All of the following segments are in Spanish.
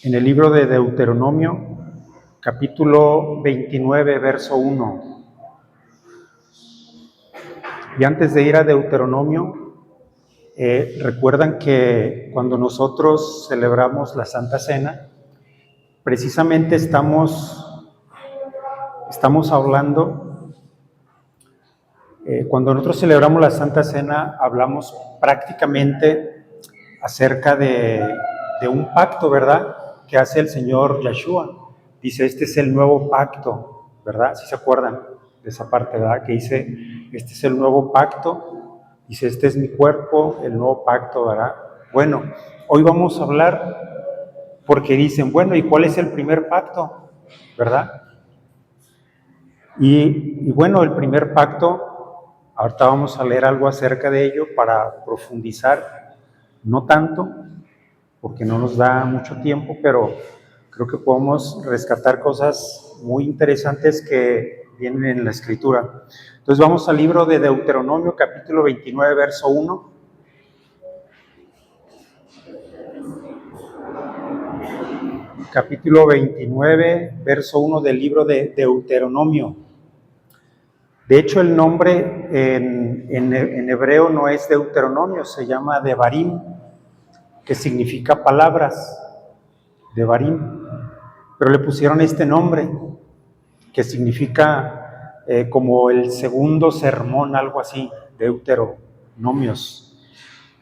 en el libro de Deuteronomio, capítulo 29, verso 1. Y antes de ir a Deuteronomio, recuerdan que cuando nosotros celebramos la Santa Cena, precisamente estamos hablando, cuando nosotros celebramos la Santa Cena, hablamos prácticamente acerca de un pacto, ¿verdad?, que hace el Señor Yeshua. Dice, este es el nuevo pacto, ¿verdad? ¿Sí se acuerdan de esa parte, verdad? Que dice, este es el nuevo pacto. Dice, este es mi cuerpo, el nuevo pacto, ¿verdad? Bueno, hoy vamos a hablar porque dicen, bueno, ¿y cuál es el primer pacto? ¿Verdad? Y bueno, el primer pacto, ahorita vamos a leer algo acerca de ello para profundizar, no tanto, porque no nos da mucho tiempo, pero creo que podemos rescatar cosas muy interesantes que vienen en la Escritura. Entonces vamos al libro de Deuteronomio, capítulo 29, verso 1. Capítulo 29, verso 1 del libro de Deuteronomio. De hecho, el nombre en hebreo no es Deuteronomio, se llama Devarim, que significa palabras, Devarim. Pero le pusieron este nombre, que significa como el segundo sermón, algo así, Deuteronomios.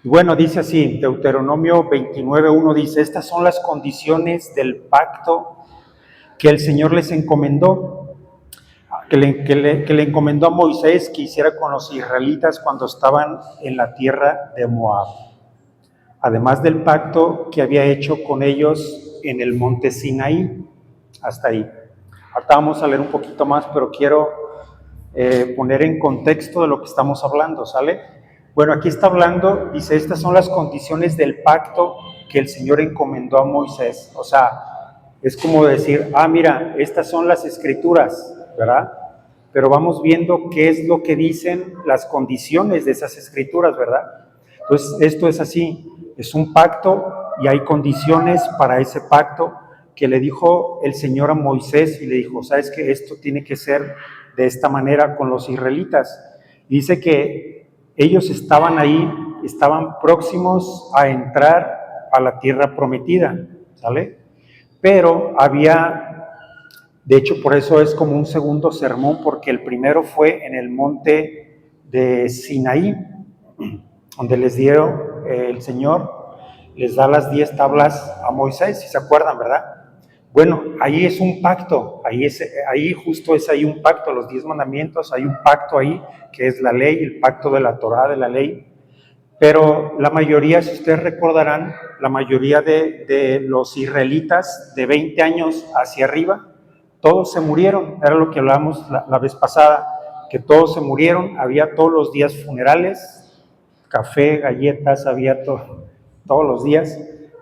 Y bueno, dice así, Deuteronomio 29:1 dice, estas son las condiciones del pacto que el Señor les encomendó, que le encomendó a Moisés que hiciera con los israelitas cuando estaban en la tierra de Moab. Además del pacto que había hecho con ellos en el monte Sinaí. Hasta ahí. Ahorita vamos a leer un poquito más, pero quiero poner en contexto de lo que estamos hablando, ¿sale? Bueno, aquí está hablando, dice, estas son las condiciones del pacto que el Señor encomendó a Moisés. O sea, es como decir, mira, estas son las escrituras, ¿verdad? Pero vamos viendo qué es lo que dicen las condiciones de esas escrituras, ¿verdad? Entonces, esto es así, es un pacto y hay condiciones para ese pacto que le dijo el Señor a Moisés y le dijo, ¿sabes qué? Esto tiene que ser de esta manera con los israelitas. Dice que ellos estaban ahí, estaban próximos a entrar a la tierra prometida, ¿sale? Pero había, de hecho por eso es como un segundo sermón, porque el primero fue en el monte de Sinaí, donde les dio el Señor, les da las 10 tablas a Moisés, si se acuerdan, ¿verdad? Bueno, ahí es un pacto, ahí justo es ahí un pacto, los 10 mandamientos, hay un pacto ahí, que es la ley, el pacto de la Torá, de la ley. Pero la mayoría, si ustedes recordarán, la mayoría de los israelitas de 20 años hacia arriba, todos se murieron, era lo que hablábamos la vez pasada, que todos se murieron, había todos los días funerales, café, galletas, había todos los días,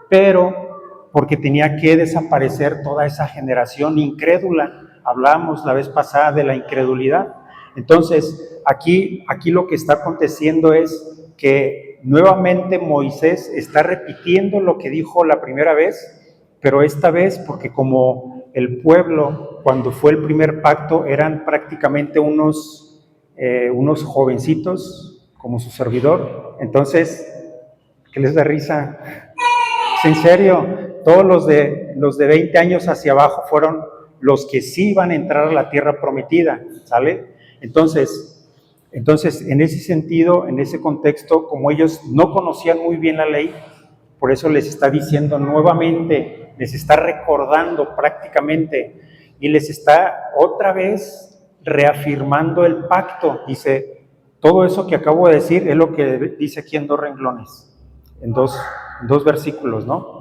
pero porque tenía que desaparecer toda esa generación incrédula. Hablábamos la vez pasada de la incredulidad. Entonces, aquí lo que está aconteciendo es que nuevamente Moisés está repitiendo lo que dijo la primera vez, pero esta vez porque como el pueblo, cuando fue el primer pacto, eran prácticamente unos jovencitos, como su servidor. Entonces, ¿qué les da risa? Es en serio, todos los de 20 años hacia abajo fueron los que sí iban a entrar a la tierra prometida, ¿sale? Entonces, en ese sentido, en ese contexto, como ellos no conocían muy bien la ley, por eso les está diciendo nuevamente, les está recordando prácticamente y les está otra vez reafirmando el pacto. Dice, todo eso que acabo de decir es lo que dice aquí en 2 renglones, en dos versículos, ¿no?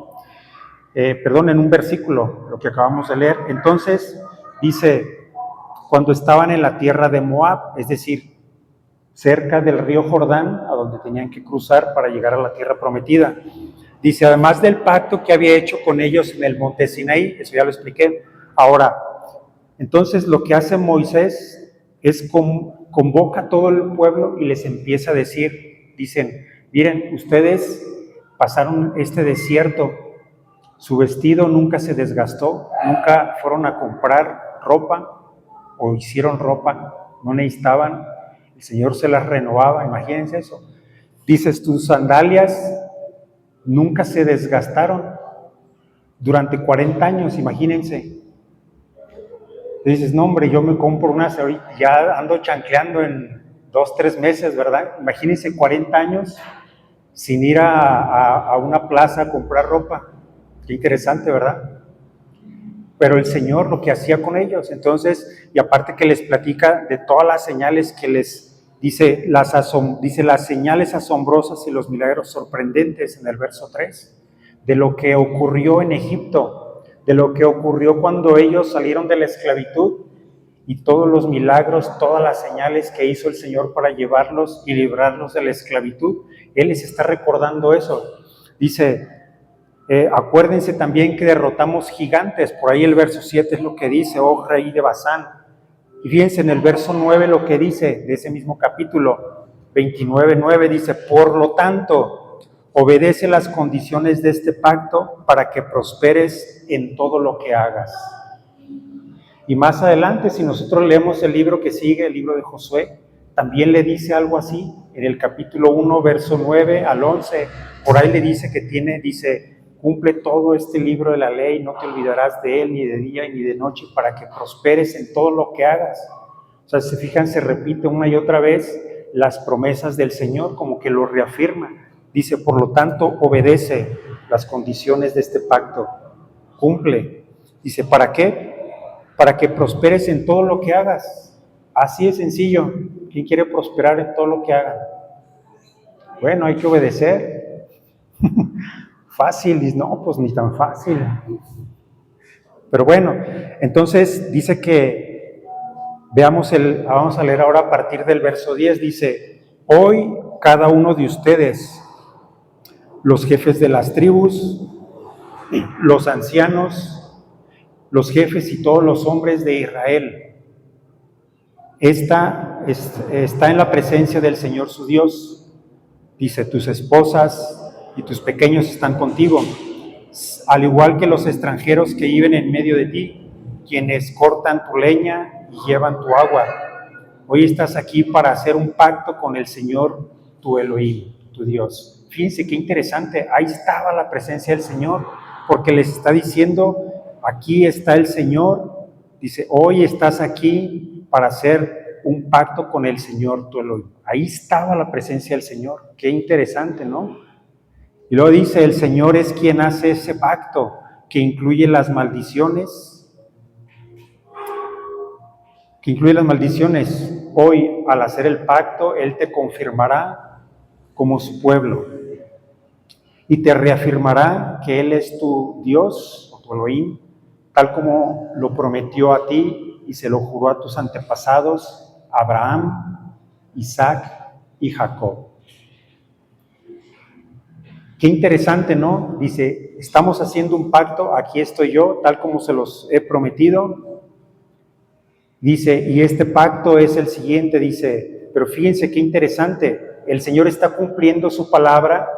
Perdón, en un versículo, lo que acabamos de leer. Entonces, dice, cuando estaban en la tierra de Moab, es decir, cerca del río Jordán, a donde tenían que cruzar para llegar a la tierra prometida. Dice, además del pacto que había hecho con ellos en el monte Sinaí, eso ya lo expliqué. Ahora, entonces lo que hace Moisés es convoca a todo el pueblo y les empieza a decir, dicen, miren, ustedes pasaron este desierto, Su vestido nunca se desgastó, nunca fueron a comprar ropa o hicieron ropa, no necesitaban, el Señor se las renovaba, imagínense eso. Dices, tus sandalias nunca se desgastaron durante 40 años, imagínense. Dices, no hombre, yo me compro unas, ahorita ya ando chancleando en 2, 3 meses, ¿verdad? Imagínense 40 años sin ir a una plaza a comprar ropa. Qué interesante, ¿verdad? Pero el Señor lo que hacía con ellos, entonces, y aparte que les platica de todas las señales que les dice, dice las señales asombrosas y los milagros sorprendentes en el verso 3, de lo que ocurrió en Egipto, de lo que ocurrió cuando ellos salieron de la esclavitud y todos los milagros, todas las señales que hizo el Señor para llevarlos y librarlos de la esclavitud. Él les está recordando eso. Dice, acuérdense también que derrotamos gigantes, por ahí el verso 7 es lo que dice, oh rey de Basán. Y fíjense en el verso 9 lo que dice de ese mismo capítulo, 29:9 dice, por lo tanto, obedece las condiciones de este pacto para que prosperes en todo lo que hagas. Y más adelante, si nosotros leemos el libro que sigue, el libro de Josué, también le dice algo así, en el capítulo 1, verso 9 al 11, por ahí le dice que dice, cumple todo este libro de la ley, no te olvidarás de él ni de día ni de noche para que prosperes en todo lo que hagas. O sea, si se fijan, se repite una y otra vez las promesas del Señor, como que lo reafirma. Dice, por lo tanto, obedece las condiciones de este pacto, cumple. Dice, ¿para qué? Para que prosperes en todo lo que hagas. Así es sencillo. ¿Quién quiere prosperar en todo lo que haga? Bueno, hay que obedecer. Fácil, dice, no, pues ni tan fácil. Pero bueno, entonces dice que, vamos a leer ahora a partir del verso 10, dice, hoy cada uno de ustedes, los jefes de las tribus, los ancianos, los jefes y todos los hombres de Israel, está en la presencia del Señor su Dios. Dice, tus esposas y tus pequeños están contigo, al igual que los extranjeros que viven en medio de ti, quienes cortan tu leña y llevan tu agua. Hoy estás aquí para hacer un pacto con el Señor, tu Elohim, tu Dios. Fíjense qué interesante, ahí estaba la presencia del Señor, porque les está diciendo, aquí está el Señor, dice, hoy estás aquí para hacer un pacto con el Señor, tu Elohim. Ahí estaba la presencia del Señor, qué interesante, ¿no? Y luego dice, el Señor es quien hace ese pacto, que incluye las maldiciones, Hoy, al hacer el pacto, Él te confirmará como su pueblo y te reafirmará que Él es tu Dios, o tu Elohim, tal como lo prometió a ti y se lo juró a tus antepasados, Abraham, Isaac y Jacob. Qué interesante, ¿no? Dice, estamos haciendo un pacto, aquí estoy yo, tal como se los he prometido. Dice, y este pacto es el siguiente, dice, pero fíjense qué interesante, el Señor está cumpliendo su palabra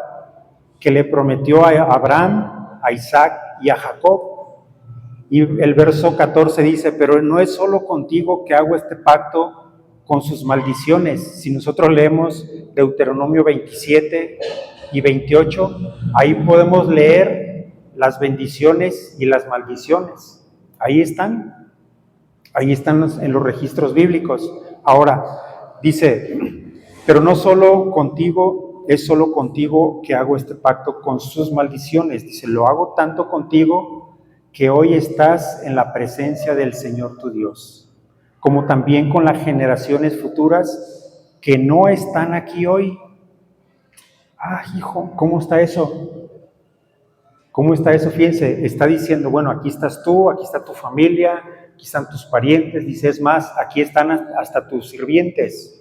que le prometió a Abraham, a Isaac y a Jacob. Y el verso 14 dice, pero no es solo contigo que hago este pacto con sus maldiciones. Si nosotros leemos Deuteronomio 27 y 28, ahí podemos leer las bendiciones y las maldiciones. Ahí están en los registros bíblicos. Ahora, dice, pero no solo contigo, es solo contigo que hago este pacto con sus maldiciones. Dice, lo hago tanto contigo que hoy estás en la presencia del Señor tu Dios, como también con las generaciones futuras que no están aquí hoy. Ah, hijo, ¿cómo está eso? ¿Cómo está eso? Fíjense, está diciendo, bueno, aquí estás tú, aquí está tu familia, aquí están tus parientes, dice, es más, aquí están hasta tus sirvientes.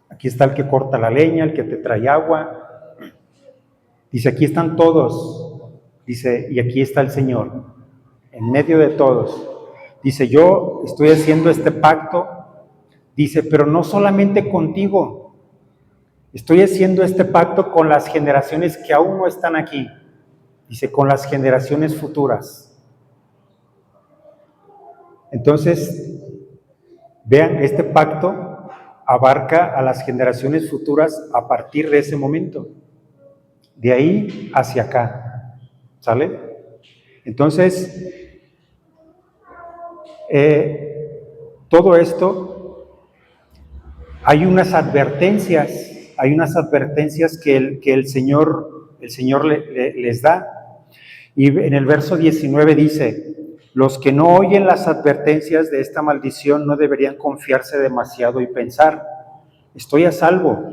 Aquí está el que corta la leña, el que te trae agua. Dice, aquí están todos. Dice, y aquí está el Señor, en medio de todos. Dice, yo estoy haciendo este pacto. Dice, pero no solamente contigo. Estoy haciendo este pacto con las generaciones que aún no están aquí. Dice, con las generaciones futuras. Entonces, vean, este pacto abarca a las generaciones futuras a partir de ese momento. De ahí hacia acá. ¿Sale? Entonces, todo esto, hay unas advertencias que el Señor les da. Y en el verso 19 dice, los que no oyen las advertencias de esta maldición no deberían confiarse demasiado y pensar, estoy a salvo,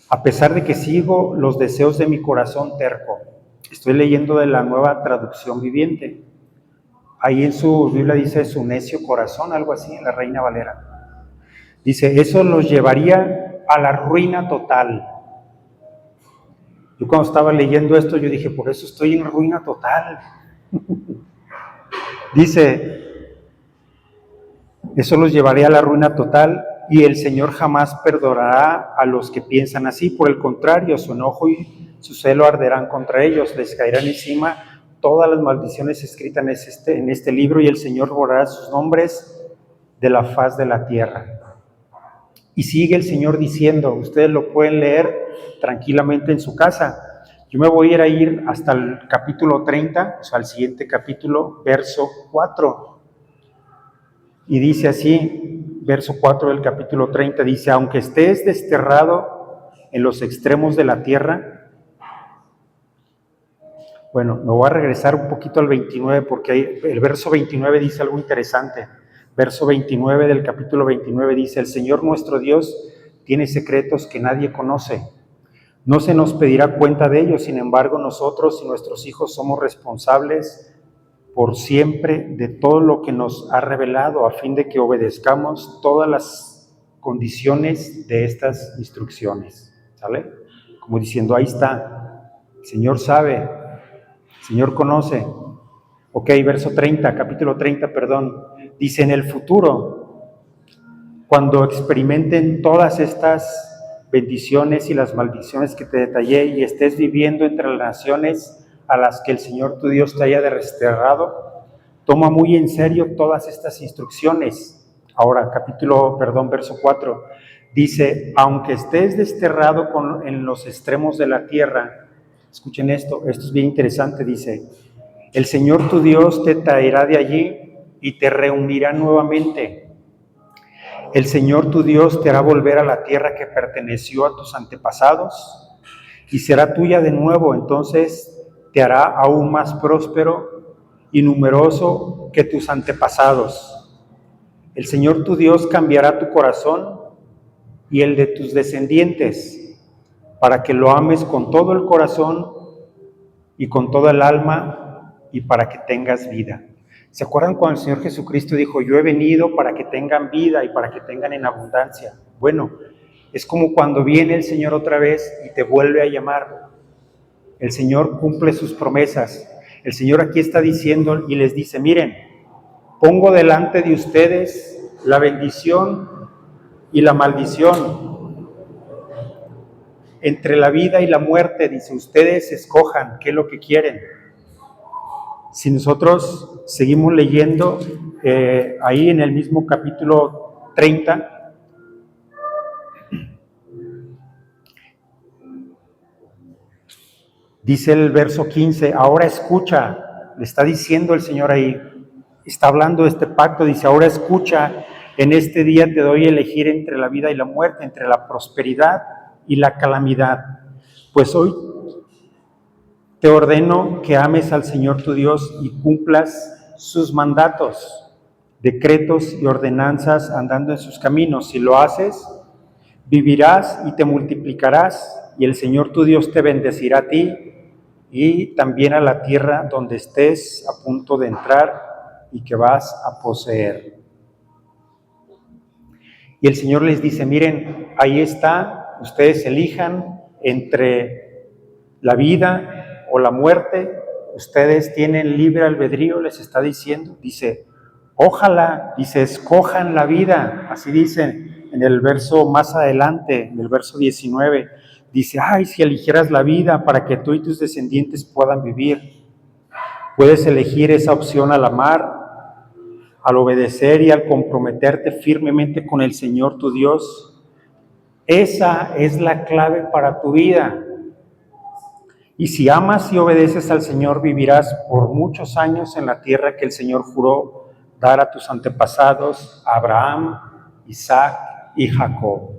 a pesar de que sigo los deseos de mi corazón terco. Estoy leyendo de la Nueva Traducción Viviente. Ahí en su Biblia dice su necio corazón, algo así, en la Reina Valera. Dice, eso los llevaría a la ruina total. Yo cuando estaba leyendo esto, yo dije, por eso estoy en ruina total. Dice, eso los llevaría a la ruina total y el Señor jamás perdonará a los que piensan así. Por el contrario, su enojo y su celo arderán contra ellos, les caerán encima todas las maldiciones escritas en este libro y el Señor borrará sus nombres de la faz de la tierra. Y sigue el Señor diciendo, ustedes lo pueden leer tranquilamente en su casa. Yo me voy a ir hasta el capítulo 30, o sea, al siguiente capítulo, verso 4. Y dice así, verso 4 del capítulo 30, dice, aunque estés desterrado en los extremos de la tierra. Bueno, me voy a regresar un poquito al 29 porque el verso 29 dice algo interesante. Verso 29 del capítulo 29 dice, el Señor nuestro Dios tiene secretos que nadie conoce. No se nos pedirá cuenta de ellos, sin embargo, nosotros y nuestros hijos somos responsables por siempre de todo lo que nos ha revelado, a fin de que obedezcamos todas las condiciones de estas instrucciones. ¿Sale? Como diciendo, ahí está, el Señor sabe, el Señor conoce. Ok, verso 30, capítulo 30, perdón. Dice, en el futuro, cuando experimenten todas estas bendiciones y las maldiciones que te detallé y estés viviendo entre las naciones a las que el Señor tu Dios te haya desterrado, toma muy en serio todas estas instrucciones. Ahora, verso 4, dice, aunque estés desterrado en los extremos de la tierra, escuchen esto es bien interesante, dice, el Señor tu Dios te traerá de allí y te reunirá nuevamente. El Señor tu Dios te hará volver a la tierra que perteneció a tus antepasados y será tuya de nuevo. Entonces te hará aún más próspero y numeroso que tus antepasados. El Señor tu Dios cambiará tu corazón y el de tus descendientes para que lo ames con todo el corazón y con toda el alma y para que tengas vida. ¿Se acuerdan cuando el Señor Jesucristo dijo, yo he venido para que tengan vida y para que tengan en abundancia? Bueno, es como cuando viene el Señor otra vez y te vuelve a llamar. El Señor cumple sus promesas. El Señor aquí está diciendo y les dice, miren, pongo delante de ustedes la bendición y la maldición. Entre la vida y la muerte, dice, ustedes escojan qué es lo que quieren. Si nosotros seguimos leyendo, ahí en el mismo capítulo 30, dice el verso 15, ahora escucha, le está diciendo el Señor ahí, está hablando de este pacto, dice, ahora escucha, en este día te doy a elegir entre la vida y la muerte, entre la prosperidad y la calamidad. Pues hoy te ordeno que ames al Señor tu Dios y cumplas sus mandatos, decretos y ordenanzas andando en sus caminos. Si lo haces, vivirás y te multiplicarás, y el Señor tu Dios te bendecirá a ti y también a la tierra donde estés a punto de entrar y que vas a poseer. Y el Señor les dice, miren, ahí está, ustedes elijan entre la vida o la muerte, ustedes tienen libre albedrío, les está diciendo, dice, ojalá, dice, escojan la vida, así dice en el verso más adelante, en el verso 19, Dice, ay, si eligieras la vida para que tú y tus descendientes puedan vivir, puedes elegir esa opción al amar, al obedecer y al comprometerte firmemente con el Señor tu Dios. Esa es la clave para tu vida. Y si amas y obedeces al Señor, vivirás por muchos años en la tierra que el Señor juró dar a tus antepasados, Abraham, Isaac y Jacob.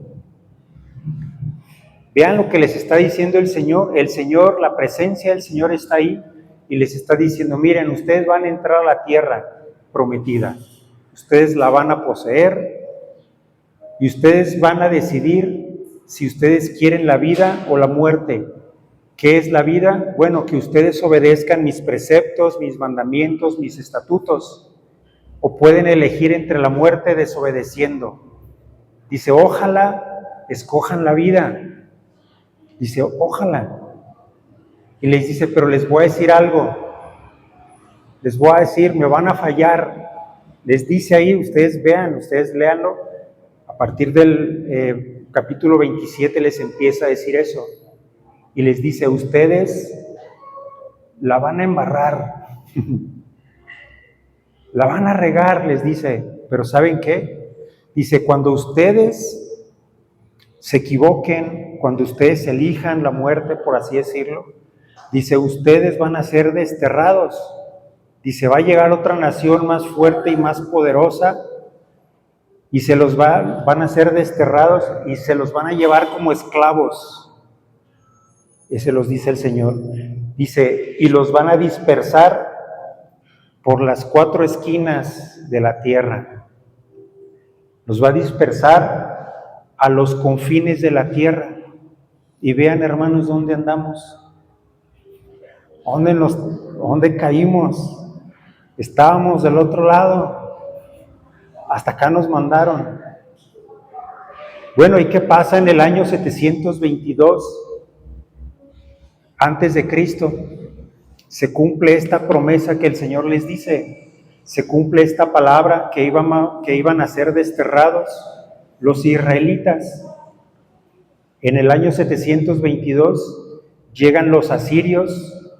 Vean lo que les está diciendo el Señor, la presencia del Señor está ahí y les está diciendo, miren, ustedes van a entrar a la tierra prometida, ustedes la van a poseer y ustedes van a decidir si ustedes quieren la vida o la muerte. ¿Qué es la vida? Bueno, que ustedes obedezcan mis preceptos, mis mandamientos, mis estatutos, o pueden elegir entre la muerte desobedeciendo. Dice, ojalá escojan la vida. Dice, ojalá. Y les dice, pero les voy a decir algo. Les voy a decir, me van a fallar. Les dice ahí, ustedes vean, ustedes léanlo. A partir del capítulo 27 les empieza a decir eso. Y les dice, ustedes la van a embarrar. La van a regar, les dice. Pero ¿saben qué? Dice, cuando ustedes se equivoquen, cuando ustedes elijan la muerte, por así decirlo, dice, ustedes van a ser desterrados. Dice, va a llegar otra nación más fuerte y más poderosa y van a ser desterrados y se los van a llevar como esclavos. Ese los dice el Señor. Dice, y los van a dispersar por las 4 esquinas de la tierra. Los va a dispersar a los confines de la tierra. Y vean, hermanos, dónde andamos. ¿Dónde caímos? Estábamos del otro lado. Hasta acá nos mandaron. Bueno, ¿y qué pasa en el año 722 antes de Cristo? Se cumple esta promesa que el Señor les dice. Se cumple esta palabra que iban a ser desterrados los israelitas. En el año 722 llegan los asirios,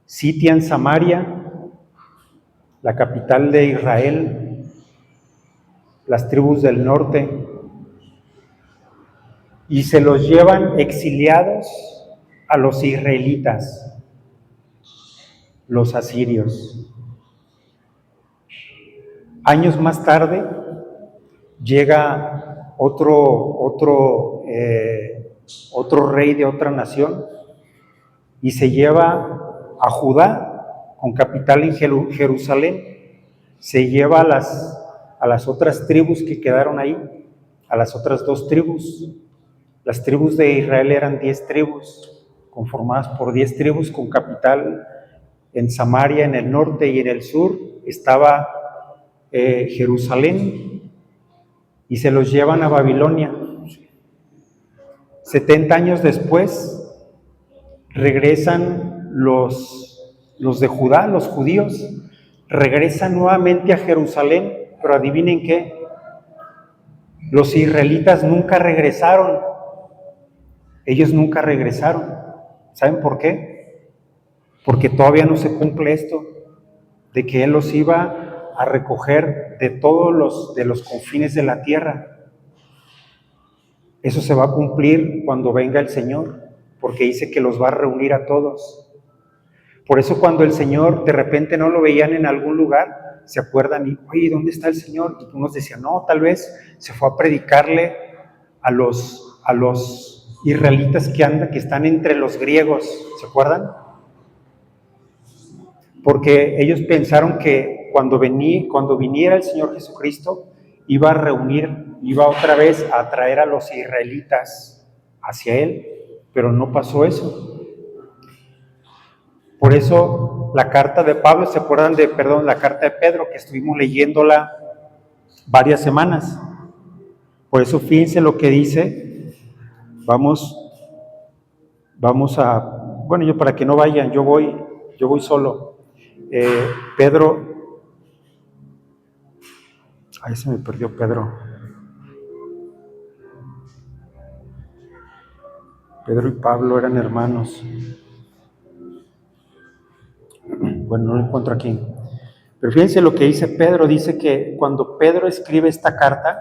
sitian Samaria, la capital de Israel, las tribus del norte, y se los llevan exiliados a los israelitas, los asirios. Años más tarde llega otro rey de otra nación y se lleva a Judá, con capital en Jerusalén, se lleva a las otras tribus que quedaron ahí, a las otras 2 tribus. Las tribus de Israel eran 10 tribus, conformadas por 10 tribus con capital en Samaria, en el norte, y en el sur estaba Jerusalén, y se los llevan a Babilonia. 70 años después regresan los de Judá, los judíos, regresan nuevamente a Jerusalén, pero adivinen qué, los israelitas nunca regresaron. Ellos nunca regresaron. ¿Saben por qué? Porque todavía no se cumple esto, de que Él los iba a recoger de todos los confines de la tierra. Eso se va a cumplir cuando venga el Señor, porque dice que los va a reunir a todos. Por eso cuando el Señor de repente no lo veían en algún lugar, se acuerdan y, oye, ¿dónde está el Señor? Y unos decían, no, tal vez se fue a predicarle a los israelitas que están entre los griegos, ¿se acuerdan? Porque ellos pensaron que cuando viniera el Señor Jesucristo, iba a reunir, iba otra vez a traer a los israelitas hacia Él, pero no pasó eso. Por eso la carta de Pablo, ¿se acuerdan la carta de Pedro, que estuvimos leyéndola varias semanas? Por eso fíjense lo que dice. Vamos a, bueno, yo para que no vayan, yo voy solo. Pedro, ahí se me perdió Pedro. Pedro y Pablo eran hermanos. Bueno, no lo encuentro aquí. Pero fíjense lo que dice Pedro. Dice que cuando Pedro escribe esta carta,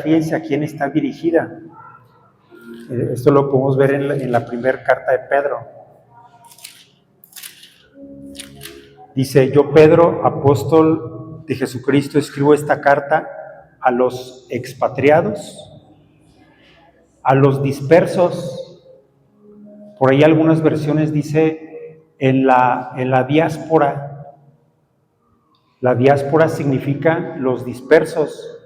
fíjense a quién está dirigida. Esto lo podemos ver en la primera carta de Pedro. Dice: yo, Pedro, apóstol de Jesucristo, escribo esta carta a los expatriados, a los dispersos. Por ahí algunas versiones dice en la diáspora. La diáspora significa los dispersos.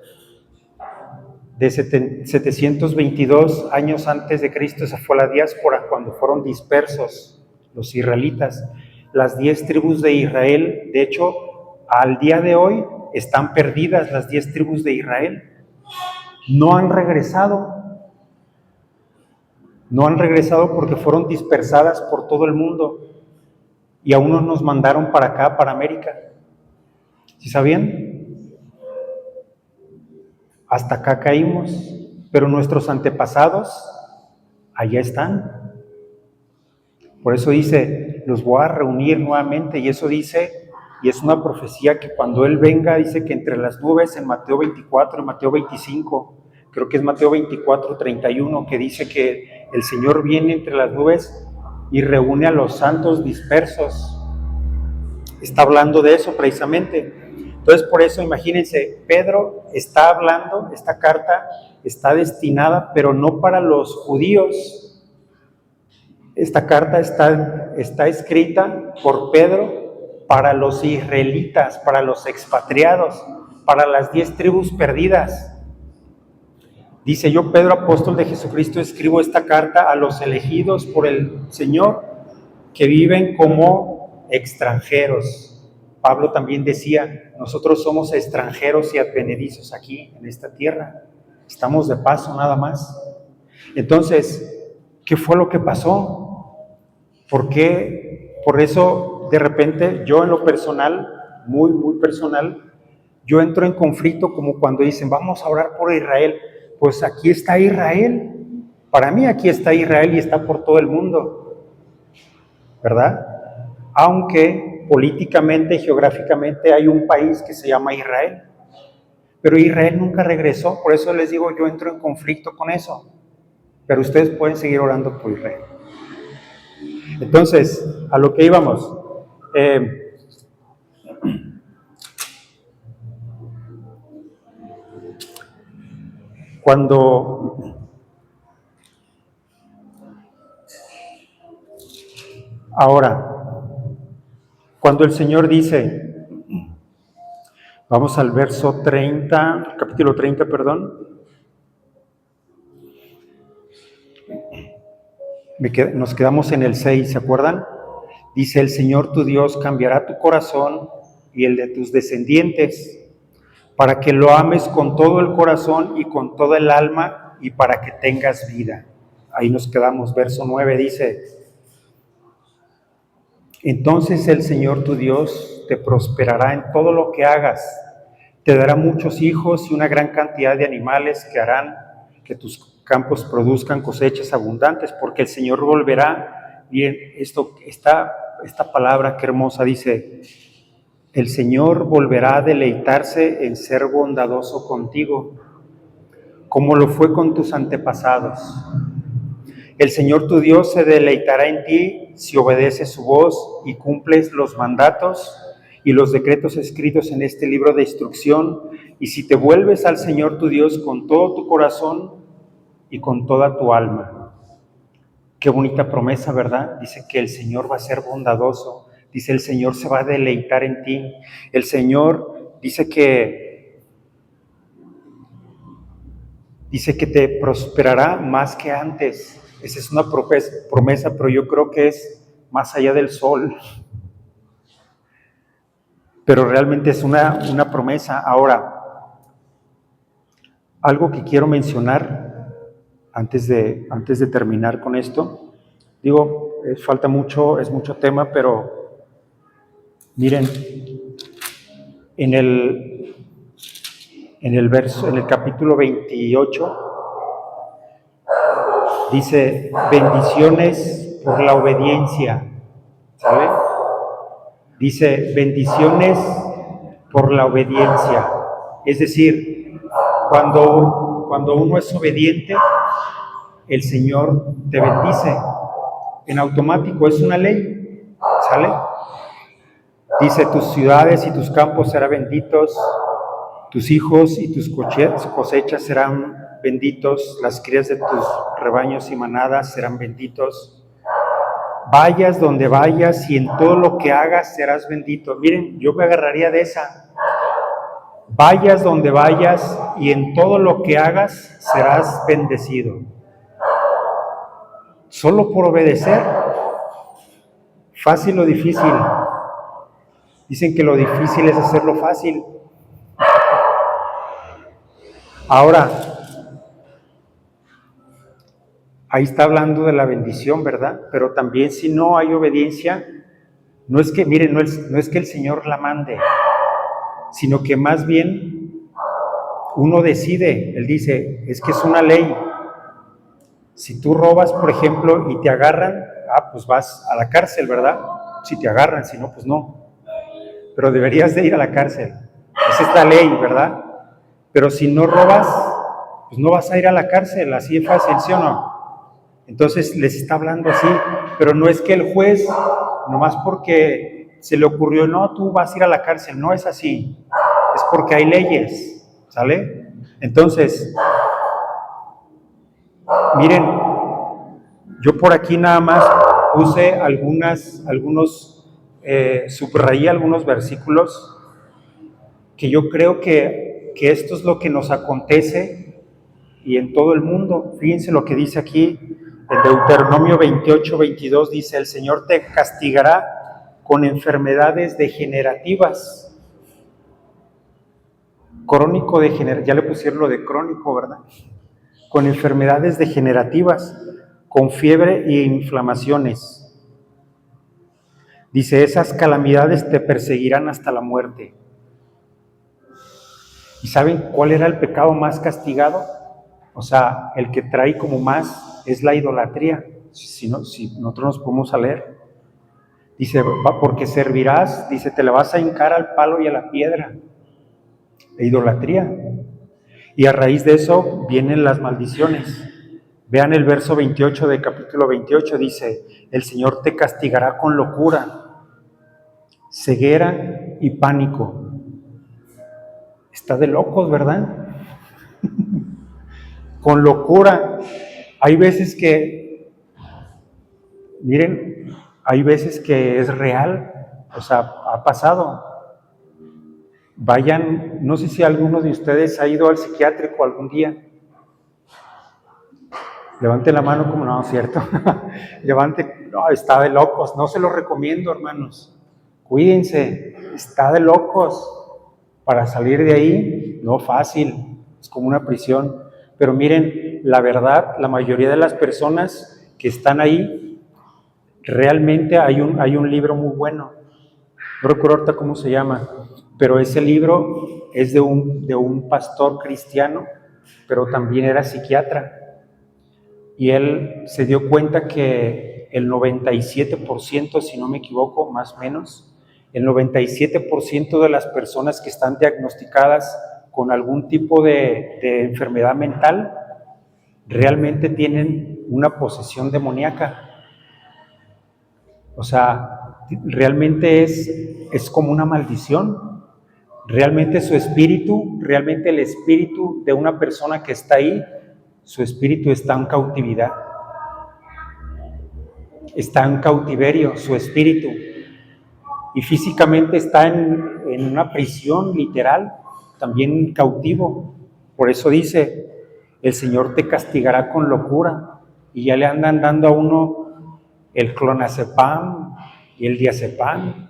De 722 años antes de Cristo, esa fue la diáspora, cuando fueron dispersos los israelitas. Las 10 tribus de Israel, de hecho, al día de hoy están perdidas las 10 tribus de Israel. No han regresado porque fueron dispersadas por todo el mundo. Y a unos nos mandaron para acá, para América. ¿Sí sabían? Hasta acá caímos, pero nuestros antepasados allá están. Por eso dice: los voy a reunir nuevamente. Y eso dice, y es una profecía que cuando Él venga, dice que entre las nubes, en Mateo 24, en Mateo 25, creo que es Mateo 24, 31, que dice que el Señor viene entre las nubes y reúne a los santos dispersos. Está hablando de eso precisamente. Entonces, por eso, imagínense, Pedro está hablando, esta carta está destinada, pero no para los judíos. Esta carta está escrita por Pedro para los israelitas, para los expatriados, para las 10 tribus perdidas. Dice: yo, Pedro, apóstol de Jesucristo, escribo esta carta a los elegidos por el Señor, que viven como extranjeros. Pablo también decía: nosotros somos extranjeros y advenedizos aquí en esta tierra. Estamos de paso nada más. Entonces, ¿qué fue lo que pasó? ¿Por qué? Por eso, de repente, yo en lo personal, muy, muy personal, yo entro en conflicto como cuando dicen: vamos a orar por Israel. Pues aquí está Israel. Para mí aquí está Israel y está por todo el mundo, ¿verdad? Aunque políticamente, geográficamente hay un país que se llama Israel, pero Israel nunca regresó. Por eso les digo, yo entro en conflicto con eso, pero ustedes pueden seguir orando por Israel. Entonces, a lo que íbamos, cuando el Señor dice, vamos al verso 30, capítulo 30, perdón. Nos quedamos en el 6, ¿se acuerdan? Dice: el Señor tu Dios cambiará tu corazón y el de tus descendientes, para que lo ames con todo el corazón y con toda el alma, y para que tengas vida. Ahí nos quedamos. Verso 9 dice: entonces el Señor tu Dios te prosperará en todo lo que hagas, te dará muchos hijos y una gran cantidad de animales que harán que tus campos produzcan cosechas abundantes, porque el Señor volverá. Bien, esta palabra qué hermosa, dice: el Señor volverá a deleitarse en ser bondadoso contigo, como lo fue con tus antepasados. El Señor tu Dios se deleitará en ti si obedeces su voz y cumples los mandatos y los decretos escritos en este libro de instrucción, y si te vuelves al Señor tu Dios con todo tu corazón y con toda tu alma. Qué bonita promesa, ¿verdad? Dice que el Señor va a ser bondadoso. Dice: el Señor se va a deleitar en ti. El Señor dice que te prosperará más que antes. Esa es una promesa, pero yo creo que es más allá del sol. Pero realmente es una promesa. Ahora, algo que quiero mencionar antes de terminar con esto. Digo, falta mucho, es mucho tema, pero miren, en el capítulo 28, dice, bendiciones por la obediencia, ¿sabe? Dice, bendiciones por la obediencia. Es decir, cuando uno es obediente, el Señor te bendice. En automático, es una ley, ¿sale? Dice, tus ciudades y tus campos serán benditos, tus hijos y tus cosechas serán benditos, las crías de tus rebaños y manadas serán benditos. Vayas donde vayas y en todo lo que hagas serás bendito. Miren, yo me agarraría de esa. Vayas donde vayas y en todo lo que hagas serás bendecido. Solo por obedecer. Fácil o difícil. Dicen que lo difícil es hacerlo fácil. Ahora, ahí está hablando de la bendición, ¿verdad? Pero también si no hay obediencia, no es que, miren, no es que el Señor la mande, sino que más bien uno decide. Él dice, es que es una ley. Si tú robas, por ejemplo, y te agarran, pues vas a la cárcel, ¿verdad? Si te agarran, si no, pues no. Pero deberías de ir a la cárcel. Esa es la ley, ¿verdad? Pero si no robas, pues no vas a ir a la cárcel, así de fácil, ¿sí o no? Entonces les está hablando así, pero no es que el juez, nomás porque se le ocurrió, no, tú vas a ir a la cárcel, no es así, es porque hay leyes, ¿sale? Entonces, miren, yo por aquí nada más puse subrayé algunos versículos que yo creo que esto es lo que nos acontece y en todo el mundo. Fíjense lo que dice aquí, en Deuteronomio 28, 22, dice, el Señor te castigará con enfermedades degenerativas. Ya le pusieron lo de crónico, ¿verdad? Con enfermedades degenerativas, con fiebre e inflamaciones. Dice, esas calamidades te perseguirán hasta la muerte. ¿Y saben cuál era el pecado más castigado? O sea, el que trae como más es la idolatría. Si nosotros nos ponemos a leer, dice, porque servirás, dice, te le vas a hincar al palo y a la piedra. La idolatría. Y a raíz de eso vienen las maldiciones. Vean el verso 28 del capítulo 28, dice, el Señor te castigará con locura, ceguera y pánico. Está de locos, ¿verdad? Con locura. Hay veces que, miren, hay veces que es real, o sea, ha pasado. Vayan, no sé si alguno de ustedes ha ido al psiquiátrico algún día. Levante la mano como no, ¿cierto? No, está de locos, no se lo recomiendo, hermanos. Cuídense, está de locos. Para salir de ahí, no fácil, es como una prisión. Pero miren, la verdad, la mayoría de las personas que están ahí, realmente hay un libro muy bueno. No recuerdo ahorita cómo se llama, pero ese libro es de un pastor cristiano, pero también era psiquiatra. Y él se dio cuenta que el 97%, si no me equivoco, más o menos, el 97% de las personas que están diagnosticadas con algún tipo de enfermedad mental realmente tienen una posesión demoníaca. O sea, realmente es como una maldición. Realmente su espíritu, realmente el espíritu de una persona que está ahí, su espíritu está en cautividad. Está en cautiverio, su espíritu. Y físicamente está en una prisión literal, también cautivo. Por eso dice, el Señor te castigará con locura. Y ya le andan dando a uno el clonazepam y el diazepam,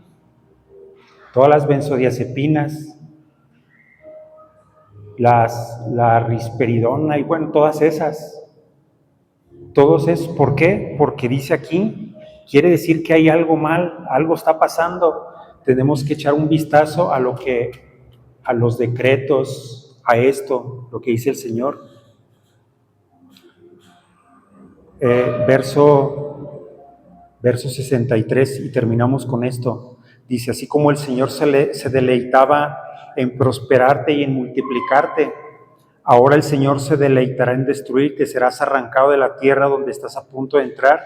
todas las benzodiazepinas, la risperidona y bueno, todas esas. Todos es, ¿por qué? Porque dice aquí, quiere decir que hay algo mal, algo está pasando. Tenemos que echar un vistazo a los decretos, a esto, lo que dice el Señor. Verso 63, y terminamos con esto. Dice, así como el Señor se deleitaba en prosperarte y en multiplicarte, ahora el Señor se deleitará en destruirte, serás arrancado de la tierra donde estás a punto de entrar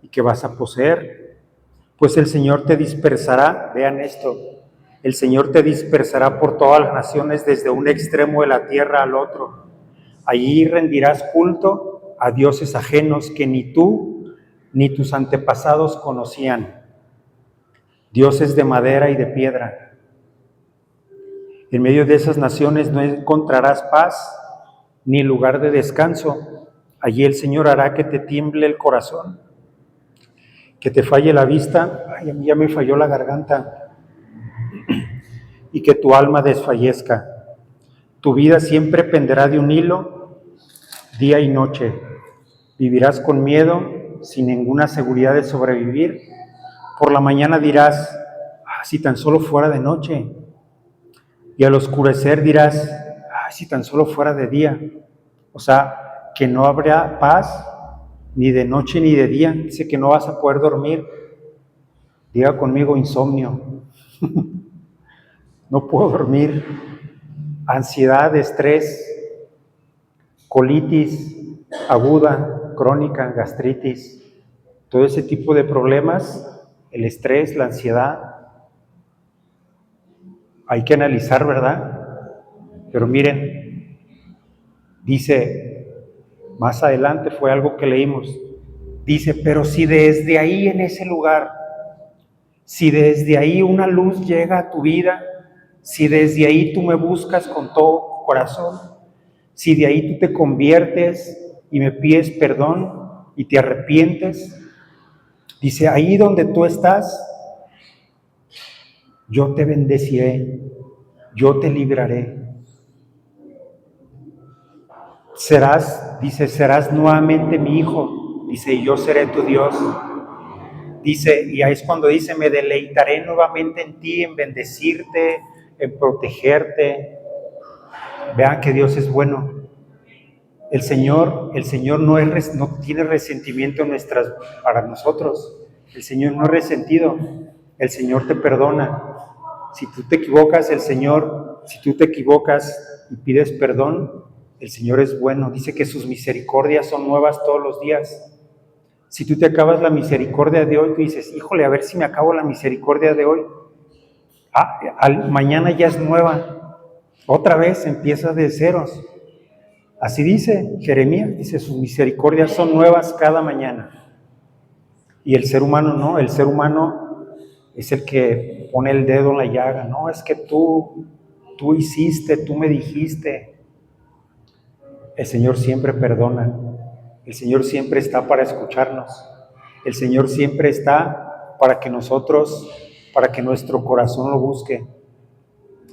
y que vas a poseer. Pues el Señor te dispersará, vean esto, el Señor te dispersará por todas las naciones desde un extremo de la tierra al otro. Allí rendirás culto a dioses ajenos que ni tú ni tus antepasados conocían, dioses de madera y de piedra. En medio de esas naciones no encontrarás paz ni lugar de descanso. Allí el Señor hará que te tiemble el corazón, que te falle la vista, ay, a mí ya me falló la garganta, y que tu alma desfallezca. Tu vida siempre penderá de un hilo, día y noche. Vivirás con miedo, sin ninguna seguridad de sobrevivir. Por la mañana dirás, si tan solo fuera de noche. Y al oscurecer dirás, si tan solo fuera de día. O sea, que no habrá paz ni de noche ni de día. Dice que no vas a poder dormir. Diga conmigo, insomnio. No puedo dormir. Ansiedad, estrés, colitis aguda, crónica, gastritis, todo ese tipo de problemas, el estrés, la ansiedad, hay que analizar, ¿verdad? Pero miren, dice, más adelante fue algo que leímos, dice, pero si desde ahí en ese lugar, si desde ahí una luz llega a tu vida, si desde ahí tú me buscas con todo corazón, si de ahí tú te conviertes y me pides perdón y te arrepientes, dice, ahí donde tú estás, yo te bendeciré, yo te libraré. Serás, dice, serás nuevamente mi hijo, dice, y yo seré tu Dios. Dice, y ahí es cuando dice, me deleitaré nuevamente en ti, en bendecirte, en protegerte. Vean que Dios es bueno. El Señor no tiene resentimiento para nosotros. El Señor no es resentido. El Señor te perdona. Si tú te equivocas, si tú te equivocas y pides perdón, el Señor es bueno. Dice que sus misericordias son nuevas todos los días. Si tú te acabas la misericordia de hoy, tú dices, híjole, a ver si me acabo la misericordia de hoy. Mañana ya es nueva. Otra vez empieza de ceros. Así dice Jeremías, dice, sus misericordias son nuevas cada mañana. Y el ser humano no, el ser humano es el que pone el dedo en la llaga. No, es que tú hiciste, tú me dijiste. El Señor siempre perdona. El Señor siempre está para escucharnos. El Señor siempre está para que nuestro corazón lo busque.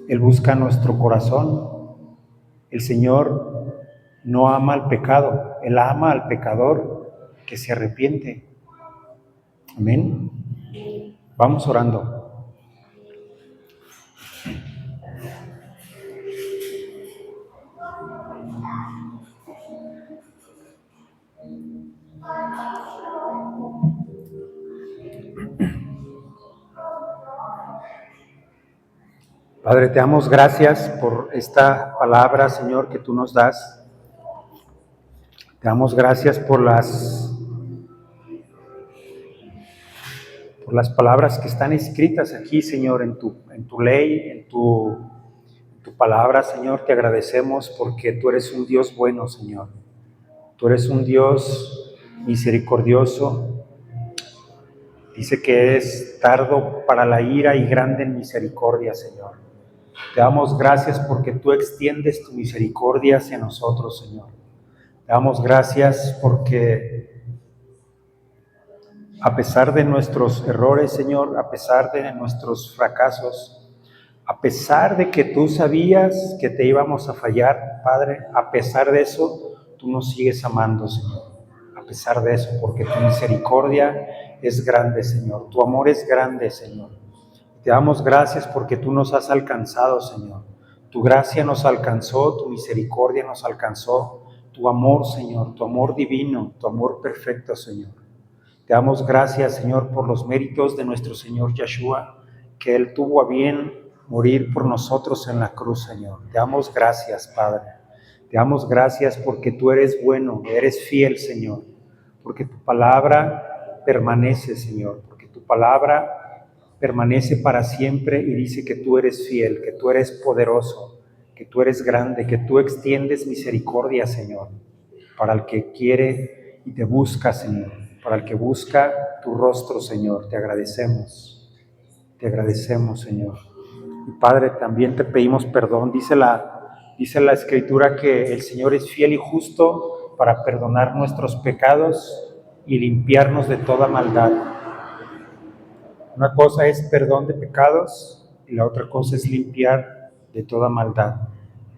Él busca nuestro corazón. El Señor no ama al pecado, Él ama al pecador que se arrepiente. Amén. Vamos orando. Padre, te damos gracias por esta palabra, Señor, que tú nos das. Te damos gracias por las palabras que están escritas aquí, Señor, en tu ley, en tu palabra, Señor. Te agradecemos porque tú eres un Dios bueno, Señor. Tú eres un Dios misericordioso. Dice que es tardo para la ira y grande en misericordia, Señor. Te damos gracias porque tú extiendes tu misericordia hacia nosotros, Señor. Te damos gracias porque a pesar de nuestros errores, Señor, a pesar de nuestros fracasos, a pesar de que tú sabías que te íbamos a fallar, Padre, a pesar de eso, tú nos sigues amando, Señor. A pesar de eso, porque tu misericordia es grande, Señor. Tu amor es grande, Señor. Te damos gracias porque tú nos has alcanzado, Señor. Tu gracia nos alcanzó, tu misericordia nos alcanzó, tu amor, Señor, tu amor divino, tu amor perfecto, Señor. Te damos gracias, Señor, por los méritos de nuestro Señor Yeshua, que Él tuvo a bien morir por nosotros en la cruz, Señor. Te damos gracias, Padre. Te damos gracias porque tú eres bueno, eres fiel, Señor, porque tu palabra permanece, Señor, porque tu palabra permanece para siempre y dice que tú eres fiel, que tú eres poderoso, que tú eres grande, que tú extiendes misericordia, Señor, para el que quiere y te busca, Señor, para el que busca tu rostro, Señor. Te agradecemos, Señor. Y Padre, también te pedimos perdón. Dice la Escritura que el Señor es fiel y justo para perdonar nuestros pecados y limpiarnos de toda maldad. Una cosa es perdón de pecados y la otra cosa es limpiar de toda maldad.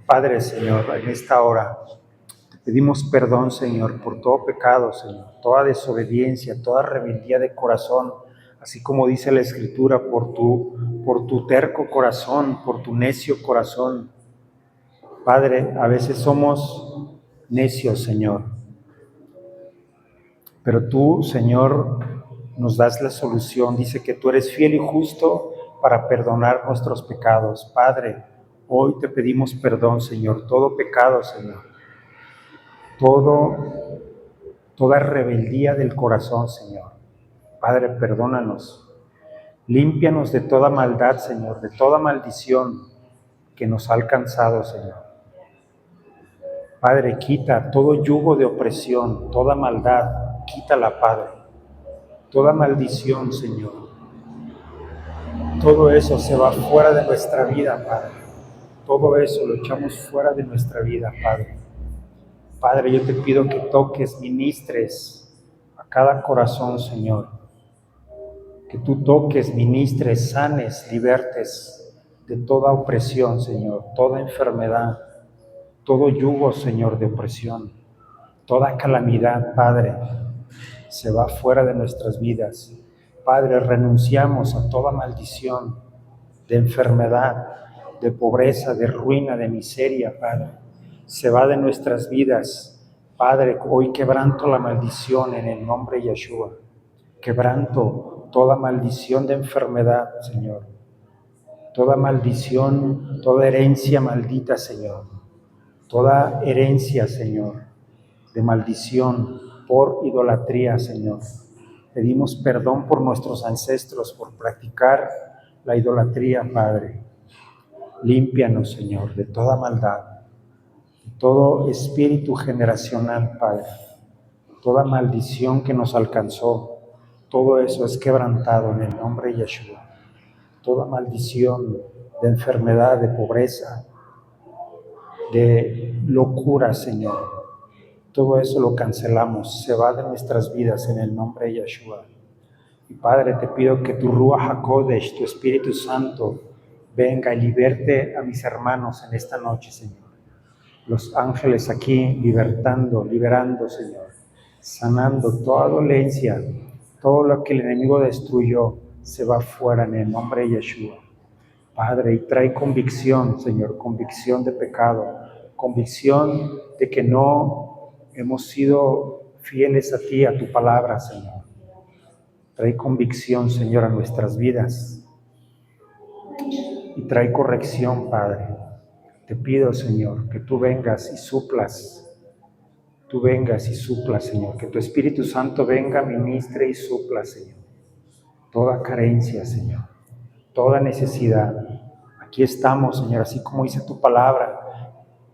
Padre, Señor, en esta hora te pedimos perdón, Señor, por todo pecado, Señor, toda desobediencia, toda rebeldía de corazón, así como dice la Escritura, por tu terco corazón, por tu necio corazón. Padre, a veces somos necios, Señor, pero tú, Señor, nos das la solución. Dice que tú eres fiel y justo para perdonar nuestros pecados. Padre, hoy te pedimos perdón, Señor, todo pecado, Señor, toda rebeldía del corazón, Señor. Padre, perdónanos. Límpianos de toda maldad, Señor, de toda maldición que nos ha alcanzado, Señor. Padre, quita todo yugo de opresión, toda maldad, quítala, Padre. Toda maldición, Señor. Todo eso se va fuera de nuestra vida, Padre. Todo eso lo echamos fuera de nuestra vida, Padre. Padre, yo te pido que toques, ministres a cada corazón, Señor. Que tú toques, ministres, sanes, libertes de toda opresión, Señor, toda enfermedad, todo yugo, Señor, de opresión, toda calamidad, Padre, se va fuera de nuestras vidas. Padre, renunciamos a toda maldición de enfermedad, de pobreza, de ruina, de miseria, Padre. Se va de nuestras vidas. Padre, hoy quebranto la maldición en el nombre de Yeshua. Quebranto toda maldición de enfermedad, Señor. Toda maldición, toda herencia maldita, Señor. Toda herencia, Señor, de maldición por idolatría, Señor. Pedimos perdón por nuestros ancestros, por practicar la idolatría, Padre. Límpianos, Señor, de toda maldad, de todo espíritu generacional, Padre. Toda maldición que nos alcanzó, todo eso es quebrantado en el nombre de Yeshua. Toda maldición de enfermedad, de pobreza, de locura, Señor. Todo eso lo cancelamos, se va de nuestras vidas en el nombre de Yeshua. Y Padre, te pido que tu Ruach HaKodesh, tu Espíritu Santo, venga y liberte a mis hermanos en esta noche, Señor. Los ángeles aquí liberando, Señor, sanando toda dolencia, todo lo que el enemigo destruyó, se va fuera en el nombre de Yeshua. Padre, y trae convicción, Señor, convicción de pecado, convicción de que no hemos sido fieles a ti, a tu palabra, Señor. Trae convicción, Señor, a nuestras vidas y trae corrección, Padre. Te pido, Señor, que tú vengas y suplas. Tú vengas y suplas, Señor. Que tu Espíritu Santo venga, ministre y supla, Señor. Toda carencia, Señor. Toda necesidad. Aquí estamos, Señor, así como dice tu palabra,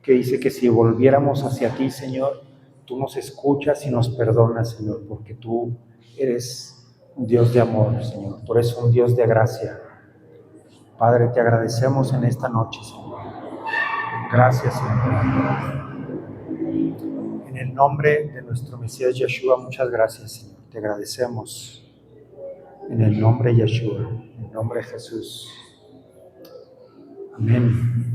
que dice que si volviéramos hacia ti, Señor, tú nos escuchas y nos perdonas, Señor, porque tú eres un Dios de amor, Señor. Tú eres un Dios de gracia. Padre, te agradecemos en esta noche, Señor. Gracias, Señor. En el nombre de nuestro Mesías Yeshua, muchas gracias, Señor. Te agradecemos. En el nombre de Yeshua, en el nombre de Jesús. Amén.